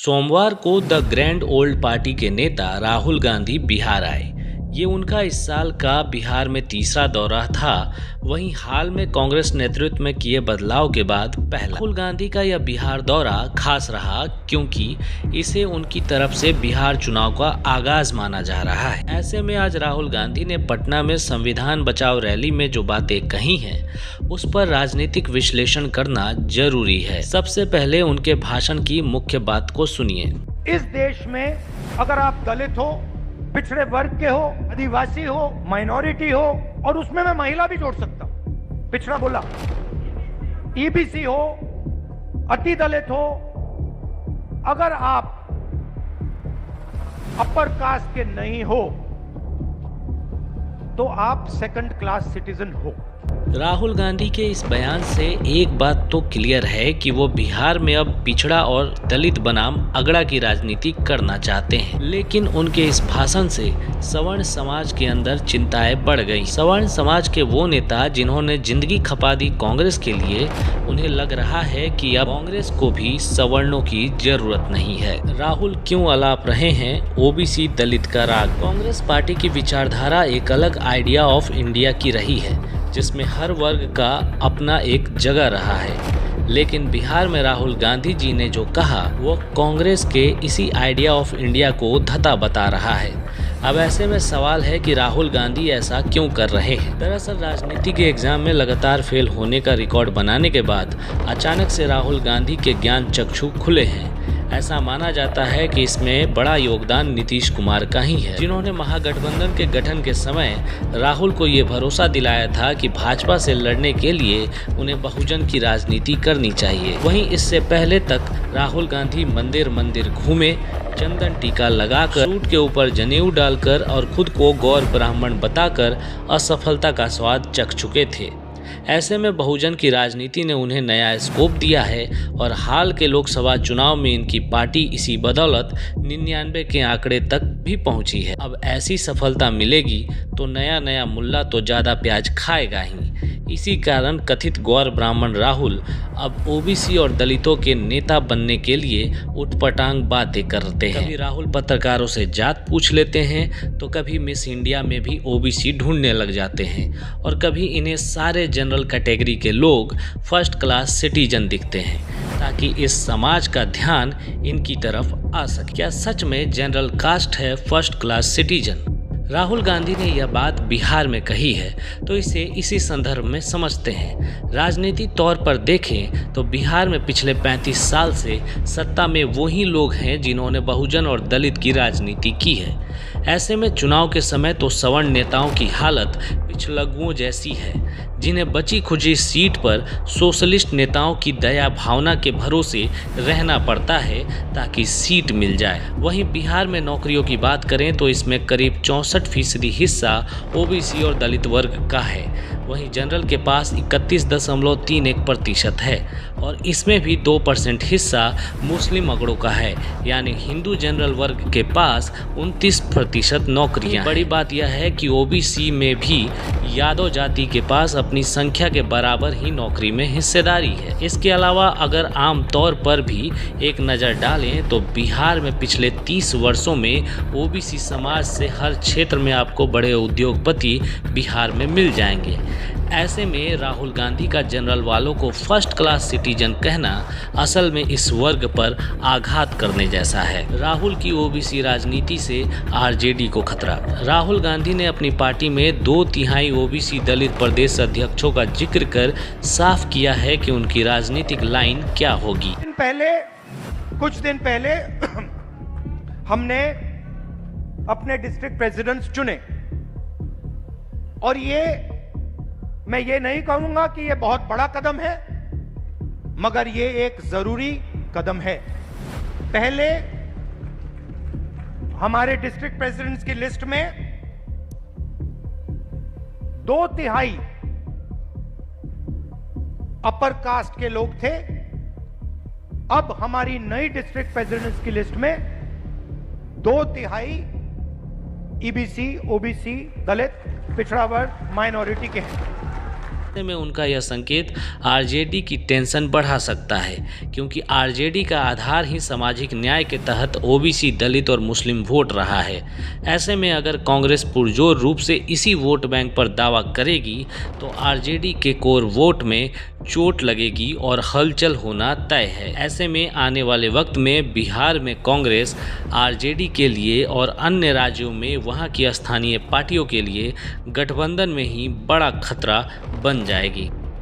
सोमवार को the grand old party के नेता राहुल गांधी बिहार आए। ये उनका इस साल का बिहार में तीसरा दौरा था। वहीं हाल में कांग्रेस नेतृत्व में किए बदलाव के बाद पहला राहुल गांधी का यह बिहार दौरा खास रहा, क्योंकि इसे उनकी तरफ से बिहार चुनाव का आगाज माना जा रहा है। ऐसे में आज राहुल गांधी ने पटना में संविधान बचाओ रैली में जो बातें कही हैं, उस पर राजनीतिक विश्लेषण करना जरूरी है। सबसे पहले उनके भाषण की मुख्य बात को सुनिए। इस देश में अगर आप दलित हो, पिछड़े वर्ग के हो, आदिवासी हो, माइनॉरिटी हो, और उसमें मैं महिला भी जोड़ सकता हूं, पिछड़ा बोला, ईबीसी हो, अति दलित हो, अगर आप अपर कास्ट के नहीं हो तो आप सेकंड क्लास सिटीजन हो। राहुल गांधी के इस बयान से एक बात तो क्लियर है कि वो बिहार में अब पिछड़ा और दलित बनाम अगड़ा की राजनीति करना चाहते हैं। लेकिन उनके इस भाषण से सवर्ण समाज के अंदर चिंताएं बढ़ गई। सवर्ण समाज के वो नेता जिन्होंने जिंदगी खपा दी कांग्रेस के लिए, उन्हें लग रहा है कि अब कांग्रेस को भी सवर्णों की जरूरत नहीं है। राहुल क्यों अलाप रहे हैं ओबीसी दलित का राग? कांग्रेस पार्टी की विचारधारा एक अलग आइडिया ऑफ इंडिया की रही है, जिसमें हर वर्ग का अपना एक जगह रहा है। लेकिन बिहार में राहुल गांधी जी ने जो कहा, वो कांग्रेस के इसी आइडिया ऑफ इंडिया को धता बता रहा है। अब ऐसे में सवाल है कि राहुल गांधी ऐसा क्यों कर रहे हैं? दरअसल राजनीति के एग्जाम में लगातार फेल होने का रिकॉर्ड बनाने के बाद अचानक से राहुल गांधी के ज्ञान चक्षु खुले हैं। ऐसा माना जाता है कि इसमें बड़ा योगदान नीतीश कुमार का ही है, जिन्होंने महागठबंधन के गठन के समय राहुल को ये भरोसा दिलाया था कि भाजपा से लड़ने के लिए उन्हें बहुजन की राजनीति करनी चाहिए। वहीं इससे पहले तक राहुल गांधी मंदिर मंदिर घूमे, चंदन टीका लगाकर, सूट के ऊपर जनेऊ डालकर और खुद को गौर ब्राह्मण बताकर असफलता का स्वाद चख चुके थे। ऐसे में बहुजन की राजनीति ने उन्हें नया स्कोप दिया है और हाल के लोकसभा चुनाव में इनकी पार्टी इसी बदौलत 99 के आंकड़े तक भी पहुंची है। अब ऐसी सफलता मिलेगी तो नया मुल्ला तो ज्यादा प्याज खाएगा ही। इसी कारण कथित गौर ब्राह्मण राहुल अब ओबीसी और दलितों के नेता बनने के लिए उटपटांग बातें करते हैं। कभी राहुल पत्रकारों से जात पूछ लेते हैं, तो कभी मिस इंडिया में भी ओबीसी ढूंढने लग जाते हैं, और कभी इन्हें सारे जनरल कैटेगरी के लोग फर्स्ट क्लास सिटीजन दिखते हैं, ताकि इस समाज का ध्यान इनकी तरफ आ सके। क्या सच में जनरल कास्ट है first class citizen? Rahul Gandhi ने यह बात बिहार में कही है, तो इसे इसी संदर्भ में समझते हैं। राजनीतिक तौर पर देखें तो बिहार में पिछले 35 साल से सत्ता में वही लोग हैं जिन्होंने बहुजन और दलित की राजनीति की है। ऐसे में चुनाव के समय तो सवर्ण नेताओं की हालत पिछलग्गुओं जैसी है, जिन्हें बची खुची सीट पर सोशलिस्ट नेताओं की दया भावना के भरोसे रहना पड़ता है ताकि सीट मिल जाए। वहीं बिहार में नौकरियों की बात करें तो इसमें करीब 64% हिस्सा ओबीसी और दलित वर्ग का है। वहीं जनरल के पास 31.31% है और इसमें भी 2% हिस्सा मुस्लिम अगड़ों का है, यानी हिंदू जनरल वर्ग के पास 29% नौकरियां। बड़ी बात यह है कि ओबीसी में भी यादव जाति के पास अपनी संख्या के बराबर ही नौकरी में हिस्सेदारी है। इसके अलावा अगर आम तौर पर भी एक नज़र डालें तो बिहार में पिछले 30 वर्षों में ओबीसी समाज से हर क्षेत्र में आपको बड़े उद्योगपति बिहार में मिल जाएंगे। ऐसे में राहुल गांधी का जनरल वालों को फर्स्ट क्लास सिटीजन कहना असल में इस वर्ग पर आघात करने जैसा है। राहुल की ओबीसी राजनीति से आरजेडी को खतरा। राहुल गांधी ने अपनी पार्टी में 2/3 ओबीसी दलित प्रदेश अध्यक्षों का जिक्र कर साफ किया है कि उनकी राजनीतिक लाइन क्या होगी। कुछ दिन पहले हमने अपने डिस्ट्रिक्ट प्रेसिडेंट्स चुने, और मैं ये नहीं कहूंगा कि ये बहुत बड़ा कदम है, मगर ये एक जरूरी कदम है। पहले हमारे डिस्ट्रिक्ट प्रेसिडेंट्स की लिस्ट में 2/3 अपर कास्ट के लोग थे। अब हमारी नई डिस्ट्रिक्ट प्रेसिडेंट्स की लिस्ट में 2/3 ईबीसी, ओबीसी, दलित, पिछड़ा वर्ग, माइनॉरिटी के हैं। ऐसे में उनका यह संकेत आरजेडी की टेंशन बढ़ा सकता है, क्योंकि आरजेडी का आधार ही सामाजिक न्याय के तहत ओबीसी, दलित और मुस्लिम वोट रहा है। ऐसे में अगर कांग्रेस पुरजोर रूप से इसी वोट बैंक पर दावा करेगी तो आरजेडी के कोर वोट में चोट लगेगी और हलचल होना तय है। ऐसे में आने वाले वक्त में बिहार में कांग्रेस आरजेडी के लिए और अन्य राज्यों में वहां की स्थानीय पार्टियों के लिए गठबंधन में ही बड़ा खतरा बन जाएगी।